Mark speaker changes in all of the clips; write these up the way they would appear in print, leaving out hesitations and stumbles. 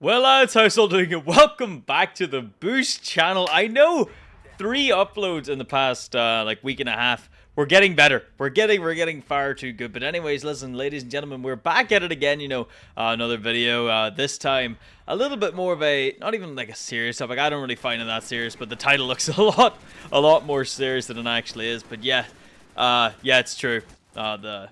Speaker 1: Well, lads, how's all doing? And welcome back to the Boosh channel. I know 3 uploads in the past like week and a half. We're getting better. We're getting far too good. But anyways, listen, ladies and gentlemen, we're back at it again. Another video. This time a little bit more of a, not even like a serious topic. I don't really find it that serious, but the title looks a lot more serious than it actually is. But yeah, it's true. I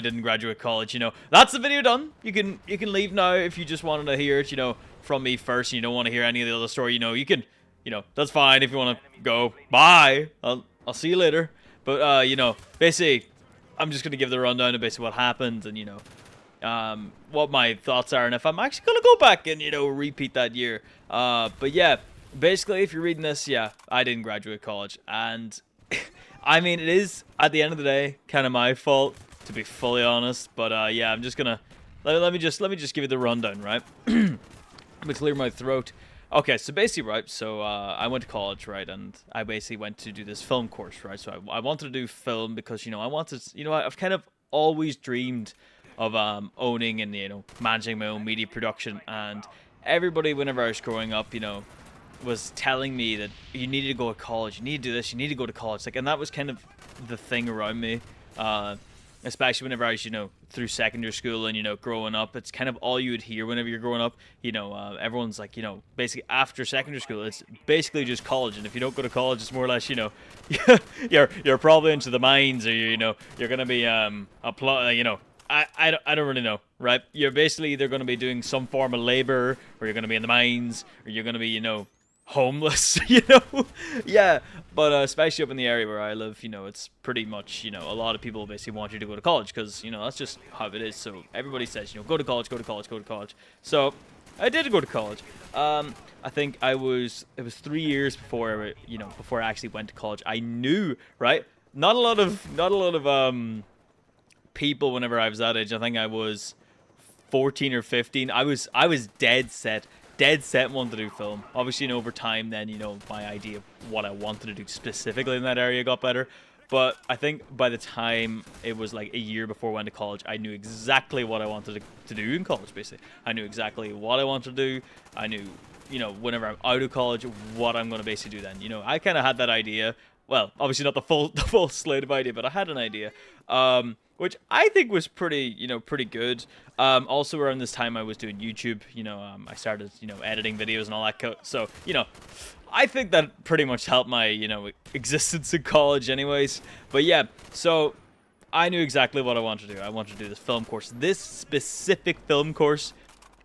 Speaker 1: didn't graduate college. That's the video done. You can leave now if you just wanted to hear it, from me first. And you don't want to hear any of the other story. You can, that's fine if you want to go. Bye. I'll see you later. But basically, I'm just gonna give the rundown of basically what happened and what my thoughts are and if I'm actually gonna go back and repeat that year. But yeah, basically, if you're reading this, yeah, I didn't graduate college and. I mean, it is, at the end of the day, kind of my fault, to be fully honest. But, yeah, I'm just gonna... Let me just give you the rundown, right? Let me clear my throat. Okay, so basically, right, so I went to college, right, and I basically went to do this film course, right? So I wanted to do film because, I've kind of always dreamed of owning and, managing my own media production. And everybody, whenever I was growing up, was telling me that you needed to go to college, you need to do this, you need to go to college, and that was kind of the thing around me, especially whenever I was, through secondary school and, growing up. It's kind of all you would hear whenever you're growing up, everyone's like, basically after secondary school, it's basically just college, and if you don't go to college, it's more or less, you're probably into the mines, or, you're gonna be, I don't really know, right? You're basically either going to be doing some form of labor, or you're going to be in the mines, or you're going to be, homeless, Yeah, but especially up in the area where I live, it's pretty much, a lot of people basically want you to go to college because, that's just how it is. So everybody says, go to college, go to college, go to college. So I did go to college. I think it was 3 years before, before I actually went to college. I knew, right? Not a lot of people whenever I was that age. I think I was 14 or 15. I was dead set wanted to do film. Obviously, over time then, my idea of what I wanted to do specifically in that area got better. But I think by the time it was like a year before I went to college, I knew exactly what I wanted to do in college, basically. I knew exactly what I wanted to do. I knew, whenever I'm out of college, what I'm going to basically do then. I kind of had that idea. Well, obviously not the full slate of idea, but I had an idea. Which I think was pretty good. Also around this time I was doing YouTube, I started, editing videos and all that. So, I think that pretty much helped my, existence in college anyways. But yeah, so I knew exactly what I wanted to do. I wanted to do this film course, this specific film course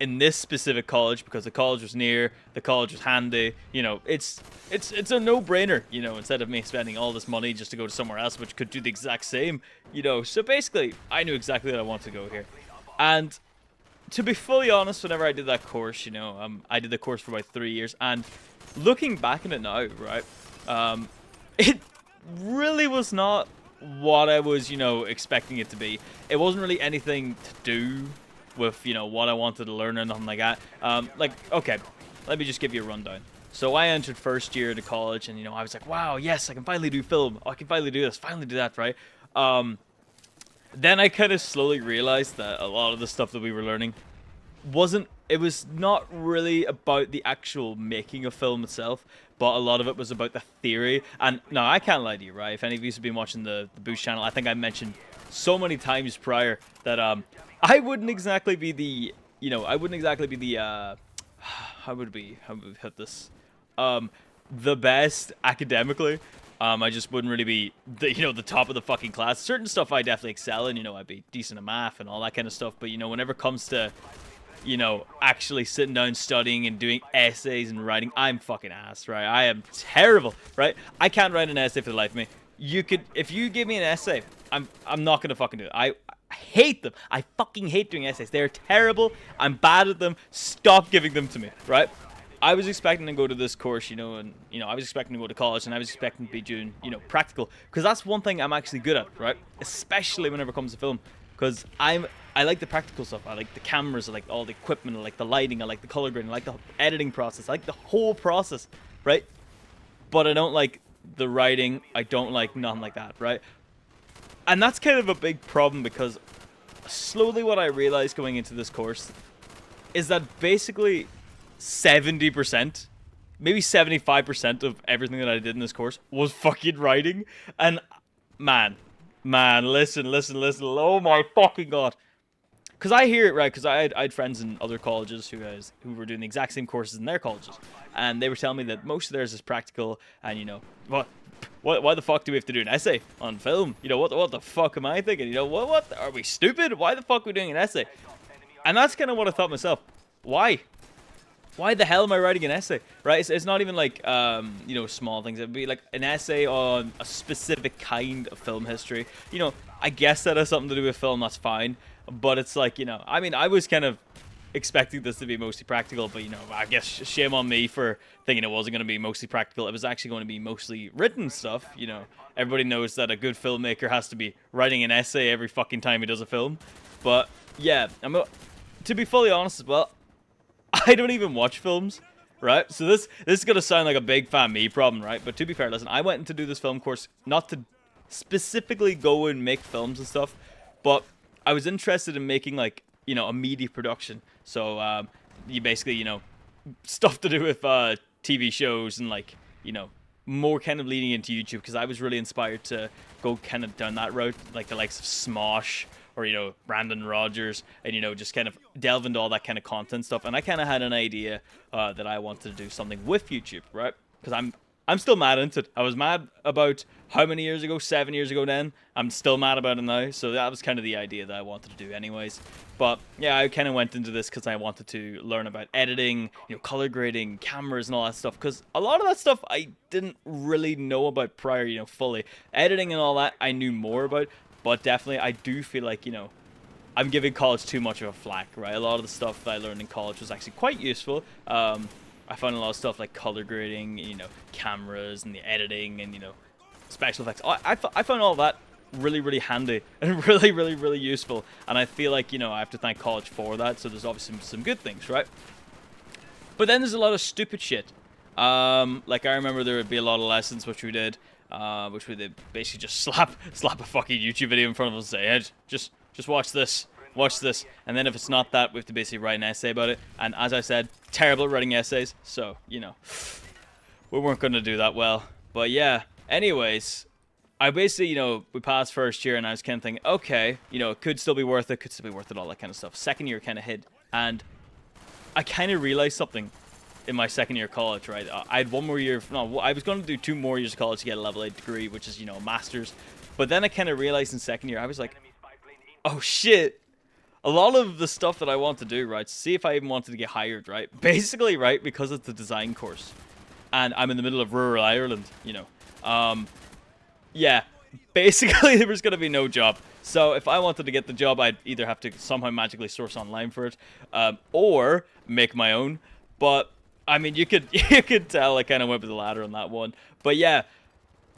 Speaker 1: in this specific college because the college was near, the college was handy. It's a no-brainer, instead of me spending all this money just to go to somewhere else which could do the exact same, so basically I knew exactly that I wanted to go here. And to be fully honest, whenever I did that course, I did the course for about 3 years, and looking back on it now, right, it really was not what I was, expecting it to be. It wasn't really anything to do with, what I wanted to learn or nothing like that. Okay, let me just give you a rundown. So I entered first year to college, and, I was like, wow, yes, I can finally do film. I can finally do this, finally do that, right? Then I kind of slowly realized that a lot of the stuff that we were learning it was not really about the actual making of film itself, but a lot of it was about the theory. And no, I can't lie to you, right? If any of you have been watching the Boosh channel, I think I mentioned so many times prior that I wouldn't exactly be the, how would we hit this? The best academically. I just wouldn't really be the top of the fucking class. Certain stuff I definitely excel in, I'd be decent at math and all that kind of stuff. But, whenever it comes to, actually sitting down, studying and doing essays and writing, I'm fucking ass, right? I am terrible, right? I can't write an essay for the life of me. If you give me an essay, I'm not gonna fucking do it. I hate them. I fucking hate doing essays. They're terrible. I'm bad at them. Stop giving them to me, right? I was expecting to go to this course, and I was expecting to go to college, and I was expecting to be doing, practical, because that's one thing I'm actually good at, right? Especially whenever it comes to film, because I like the practical stuff. I like the cameras, I like all the equipment, I like the lighting, I like the color grading, I like the editing process, I like the whole process, right? But I don't like the writing. I don't like nothing like that, right? And that's kind of a big problem because slowly what I realized going into this course is that basically 70%, maybe 75% of everything that I did in this course was fucking writing. And man, listen. Oh my fucking god. Because I hear it, right? Because I had friends in other colleges who were doing the exact same courses in their colleges, and they were telling me that most of theirs is practical, and you know, why the fuck do we have to do an essay on film? You know, what the fuck am I thinking? You know, what are we stupid? Why the fuck are we doing an essay? And that's kind of what I thought myself. Why? Why the hell am I writing an essay? Right? It's not even like you know, small things. It'd be like an essay on a specific kind of film history. You know, I guess that has something to do with film. That's fine. But it's like, you know, I mean, I was kind of expecting this to be mostly practical, but, you know, I guess shame on me for thinking it wasn't going to be mostly practical. It was actually going to be mostly written stuff, you know. Everybody knows that a good filmmaker has to be writing an essay every fucking time he does a film. But, yeah, to be fully honest as well, I don't even watch films, right? So this is going to sound like a big fat me problem, right? But to be fair, listen, I went in to do this film course not to specifically go and make films and stuff, but I was interested in making, like, you know, a media production. So, you basically, you know, stuff to do with TV shows and, like, you know, more kind of leading into YouTube, because I was really inspired to go kind of down that route, like the likes of Smosh or, you know, Brandon Rogers, and, you know, just kind of delve into all that kind of content stuff. And I kind of had an idea that I wanted to do something with YouTube, right? Because I'm still mad into it. I was mad about how many years ago? 7 years ago then. I'm still mad about it now. So that was kind of the idea that I wanted to do anyways. But yeah, I kind of went into this because I wanted to learn about editing, you know, color grading, cameras and all that stuff. Because a lot of that stuff I didn't really know about prior, you know, fully. Editing and all that I knew more about. But definitely I do feel like, you know, I'm giving college too much of a flack, right? A lot of the stuff that I learned in college was actually quite useful. I found a lot of stuff like color grading, you know, cameras and the editing and, you know, special effects. I found all that really handy and really useful. And I feel like, you know, I have to thank college for that. So there's obviously some good things, right? But then there's a lot of stupid shit. Like I remember there would be a lot of lessons which we did basically just slap a fucking YouTube video in front of us and say, hey, just watch this. Watch this, and then if it's not that, we have to basically write an essay about it. And as I said, terrible at writing essays, so, you know, we weren't going to do that well. But yeah, anyways, I basically, you know, we passed first year, and I was kind of thinking, okay, you know, it could still be worth it, all that kind of stuff. Second year kind of hit, and I kind of realized something in my second year of college, right? I had one more year, no, I was going to do 2 more years of college to get a level 8 degree, which is, you know, a master's. But then I kind of realized in second year, I was like, oh shit. A lot of the stuff that I want to do, right, see if I even wanted to get hired, right, basically, right, because it's a design course, and I'm in the middle of rural Ireland, you know, yeah, basically there was going to be no job. So if I wanted to get the job, I'd either have to somehow magically source online for it, or make my own. But I mean, you could tell I kind of went with the ladder on that one. But yeah,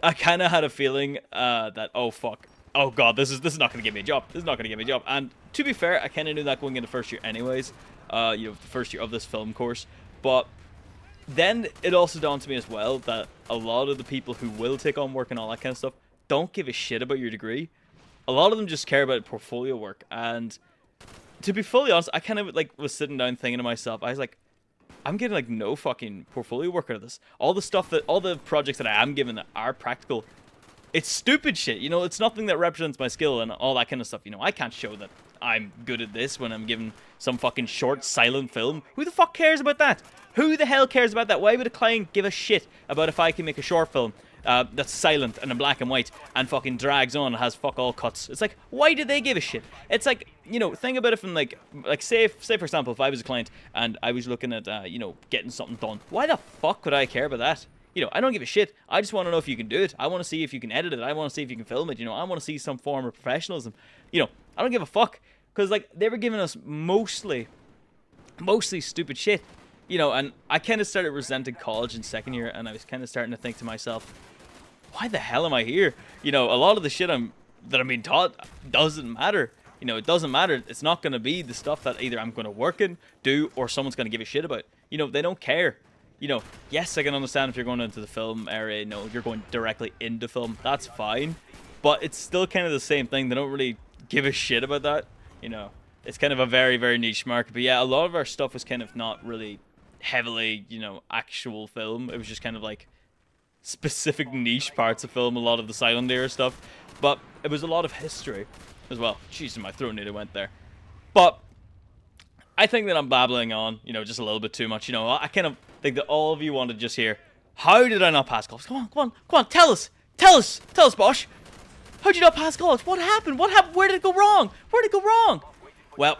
Speaker 1: I kind of had a feeling that, oh fuck, oh god, this is not going to give me a job. This is not going to give me a job. And to be fair, I kind of knew that going into first year anyways. You know, the first year of this film course. But then it also dawned to me as well that a lot of the people who will take on work and all that kind of stuff don't give a shit about your degree. A lot of them just care about portfolio work. And to be fully honest, I kind of like was sitting down thinking to myself, I was like, I'm getting like no fucking portfolio work out of this. All the projects that I am given that are practical, it's stupid shit. You know, it's nothing that represents my skill and all that kind of stuff. You know, I can't show that I'm good at this when I'm given some fucking short silent film. Who the fuck cares about that? Who the hell cares about that? Why would a client give a shit about if I can make a short film that's silent and in black and white and fucking drags on and has fuck all cuts? It's like, why do they give a shit? It's like, you know, think about it from like say for example, if I was a client and I was looking at you know, getting something done, why the fuck would I care about that? You know, I don't give a shit. I just want to know if you can do it. I want to see if you can edit it. I want to see if you can film it. You know, I want to see some form of professionalism. You know, I don't give a fuck. Because, like, they were giving us mostly stupid shit. You know, and I kind of started resenting college in second year. And I was kind of starting to think to myself, why the hell am I here? You know, a lot of the shit that I'm being taught doesn't matter. You know, it doesn't matter. It's not going to be the stuff that either I'm going to work in, do, or someone's going to give a shit about. You know, they don't care. You know, yes, I can understand if you're going into the film area, you know, you're going directly into film. That's fine. But it's still kind of the same thing. They don't really give a shit about that. You know, It's kind of a very, very niche market. But yeah, a lot of our stuff was kind of not really heavily, you know, actual film. It was just kind of like specific niche parts of film, a lot of the silent era stuff. But it was a lot of history as well. Jeez, my throat nearly went there. But I think that I'm babbling on, you know, just a little bit too much. You know, I kind of think that all of you want to just hear, how did I not pass college? Come on, come on, come on, tell us, Bosh. How'd you not pass college? What happened? What happened? Where did it go wrong? Where did it go wrong? Well,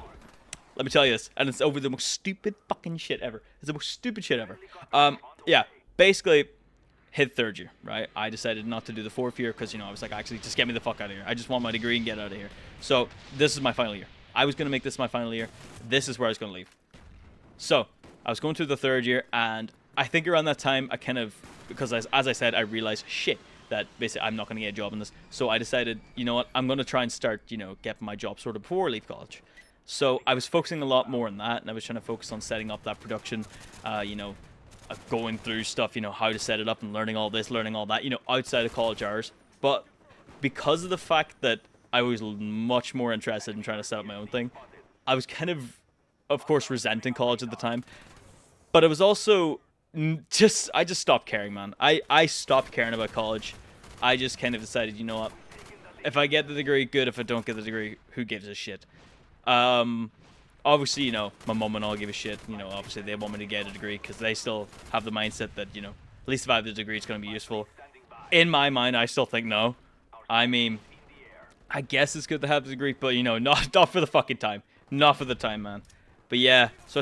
Speaker 1: let me tell you this, and it's over the most stupid fucking shit ever. It's the most stupid shit ever. Yeah, basically, hit third year, right? I decided not to do the fourth year because, you know, I was like, actually, just get me the fuck out of here. I just want my degree and get out of here. So, this is my final year. I was going to make this my final year. This is where I was going to leave. So, I was going through the third year, and I think around that time, I kind of, because as I said, I realized, shit, that basically I'm not going to get a job in this. So I decided, you know what, I'm going to try and start, you know, get my job sort of before I leave college. So I was focusing a lot more on that, and I was trying to focus on setting up that production, you know, going through stuff, you know, how to set it up and learning all this, learning all that, you know, outside of college hours. But because of the fact that I was much more interested in trying to set up my own thing, I was kind of course, resenting college at the time. But it was also I just stopped caring, man. I stopped caring about college. I just kind of decided, you know what, if I get the degree, good. If I don't get the degree, who gives a shit? Obviously, you know, my mom and all give a shit. You know, obviously they want me to get a degree because they still have the mindset that, you know, at least if I have the degree, it's going to be useful. In my mind, I still think no. I mean, I guess it's good to have the degree, but, you know, not for the fucking time. Not for the time, man. But yeah, so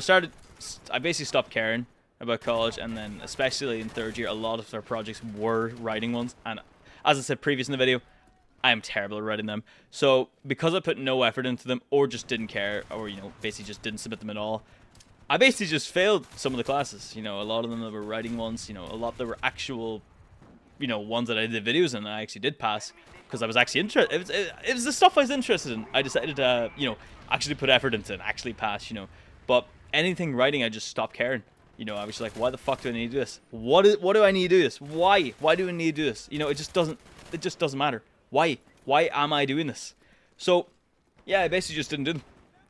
Speaker 1: I basically stopped caring about college, and then especially in third year, a lot of our projects were writing ones, and as I said previous in the video, I am terrible at writing them. So because I put no effort into them, or just didn't care, or, you know, basically just didn't submit them at all, I basically just failed some of the classes. You know, a lot of them that were writing ones, you know, a lot that were actual, you know, ones that I did videos in, and I actually did pass because I was actually interested. It was the stuff I was interested in. I decided to, you know, actually put effort into it and actually pass, you know. But anything writing, I just stopped caring. You know, I was like, why the fuck do I need to do this? What do I need to do this? Why do I need to do this? You know, it just doesn't matter. Why am I doing this? So yeah, I basically just didn't do them.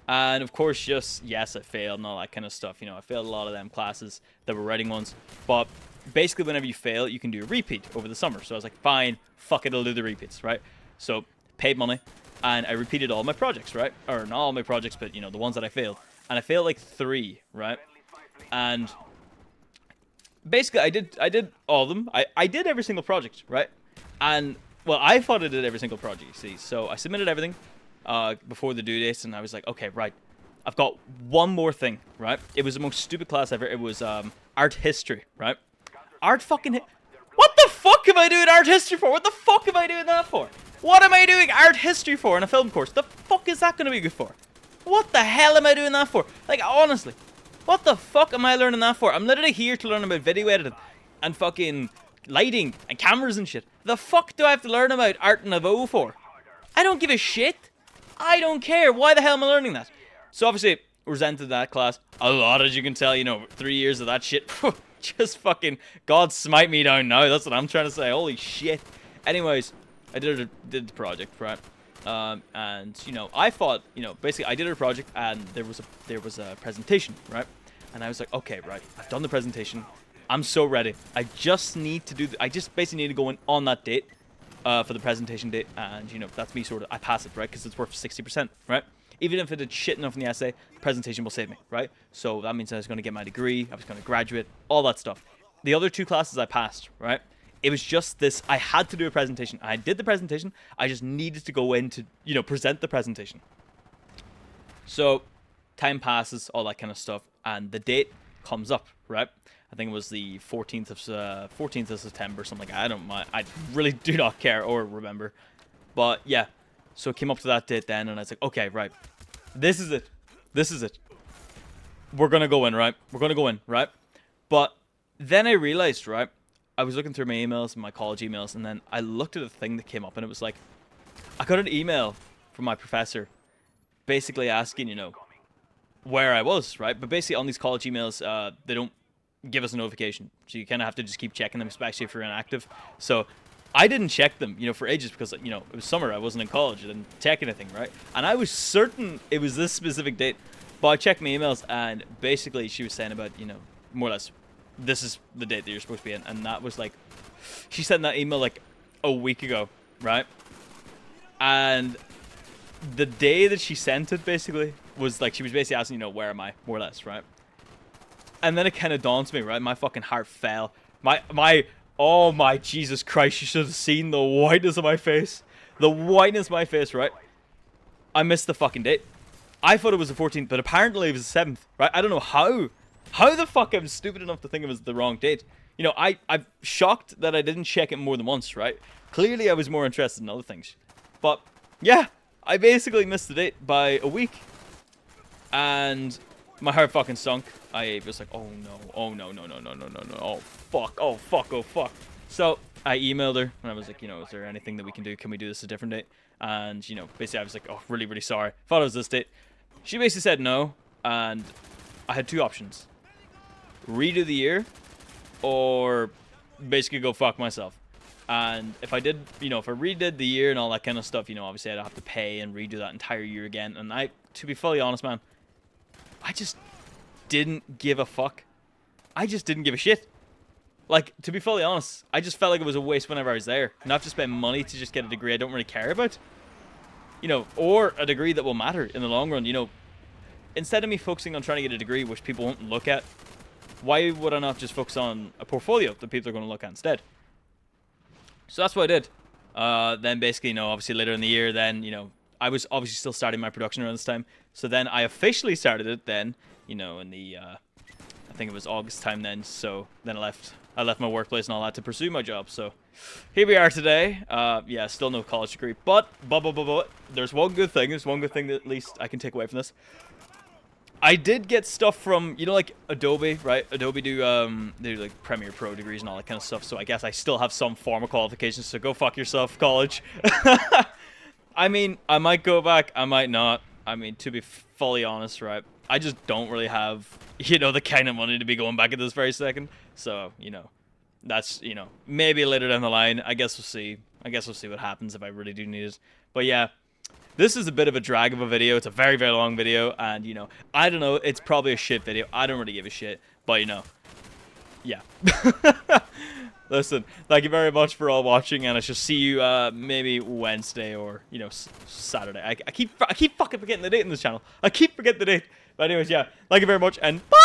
Speaker 1: And of course, just, yes, I failed and all that kind of stuff. You know, I failed a lot of them classes that were writing ones. But basically, whenever you fail, you can do a repeat over the summer. So I was like, fine, fuck it, I'll do the repeats, right? So paid money, and I repeated all my projects, right? Or not all my projects, but, you know, the ones that I failed. And I failed like 3, right? And basically, I did all of them. I did every single project, right? And, well, I thought I did every single project, you see. So I submitted everything before the due dates, and I was like, okay, right. I've got one more thing, right? It was the most stupid class ever. It was art history, right? What the fuck am I doing art history for? What the fuck am I doing that for? What am I doing art history for in a film course? The fuck is that going to be good for? What the hell am I doing that for? Like, honestly, what the fuck am I learning that for? I'm literally here to learn about video editing and fucking lighting and cameras and shit. The fuck do I have to learn about Art Nouveau for? I don't give a shit. I don't care. Why the hell am I learning that? So obviously, resented that class a lot, as you can tell. You know, 3 years of that shit. Just fucking God smite me down now. That's what I'm trying to say. Holy shit. Anyways, I did the project, right? And, you know, I thought, you know, basically I did a project and there was a presentation, right? And I was like, okay, right, I've done the presentation. I'm so ready. I just need to I just basically need to go in on that date for the presentation date. And, you know, that's me sort of, I pass it, right? Because it's worth 60%, right? Even if it did shit enough in the essay, the presentation will save me, right? So that means I was going to get my degree. I was going to graduate, all that stuff. The other 2 classes I passed, right? It was just this, I had to do a presentation. I did the presentation. I just needed to go in to, you know, present the presentation. So time passes, all that kind of stuff. And the date comes up, right? I think it was the 14th of September, something like that. I don't mind. I really do not care or remember. But yeah, so it came up to that date then, and I was like, okay, right. This is it. This is it. We're going to go in, right? We're going to go in, right? But then I realized, right? I was looking through my emails and my college emails, and then I looked at a thing that came up, and it was like, I got an email from my professor basically asking, you know, where I was, right? But basically on these college emails, they don't give us a notification. So you kind of have to just keep checking them, especially if you're inactive. So I didn't check them, you know, for ages because, you know, it was summer. I wasn't in college. I didn't check anything, right? And I was certain it was this specific date. But I checked my emails, and basically she was saying about, you know, more or less, this is the date that you're supposed to be in. And that was like, she sent that email like a week ago, right? And the day that she sent it, basically, was like, she was basically asking, you know, where am I, more or less, right? And then it kind of dawned on me, right? My fucking heart fell. Oh my Jesus Christ, you should have seen the whiteness of my face. The whiteness of my face, right? I missed the fucking date. I thought it was the 14th, but apparently it was the 7th, right? I don't know how. How the fuck I'm stupid enough to think it was the wrong date. You know, I'm shocked that I didn't check it more than once, right? Clearly I was more interested in other things. But, yeah, I basically missed the date by a week. And my heart fucking sunk. I was like, oh no, oh no, no, no, no, no, no, no, oh fuck, oh fuck, oh fuck. So I emailed her and I was like, you know, is there anything that we can do? Can we do this a different date? And, you know, basically I was like, oh, really, really sorry. Thought it was this date. She basically said no, and I had two options. Redo the year, or basically go fuck myself. And if I did, you know, if I redid the year and all that kind of stuff, you know, obviously I'd have to pay and redo that entire year again. And to be fully honest, man, I just didn't give a fuck. I just didn't give a shit. Like, to be fully honest, I just felt like it was a waste whenever I was there. Not to spend money to just get a degree I don't really care about. You know, or a degree that will matter in the long run. You know, instead of me focusing on trying to get a degree which people won't look at, why would I not just focus on a portfolio that people are going to look at instead? So that's what I did. Then basically, you know, obviously later in the year, then, you know, I was obviously still starting my production around this time. So then I officially started it then, you know, in the, I think it was August time then. So then I left my workplace and all that to pursue my job. So here we are today. Yeah, still no college degree. But there's one good thing. There's one good thing that at least I can take away from this. I did get stuff from, you know, like Adobe, right? Adobe do like Premiere Pro degrees and all that kind of stuff. So I guess I still have some form of qualifications. So go fuck yourself, college. I mean, I might go back. I might not. I mean, to be fully honest, right? I just don't really have, you know, the kind of money to be going back at this very second. So, you know, that's, you know, maybe later down the line. I guess we'll see. I guess we'll see what happens if I really do need it. But yeah, this is a bit of a drag of a video. It's a very, very long video. And, you know, I don't know. It's probably a shit video. I don't really give a shit. But, you know, yeah. Listen, thank you very much for all watching. And I shall see you maybe Wednesday or, you know, Saturday. I keep fucking forgetting the date in this channel. I keep forgetting the date. But anyways, yeah. Thank you very much. And bye!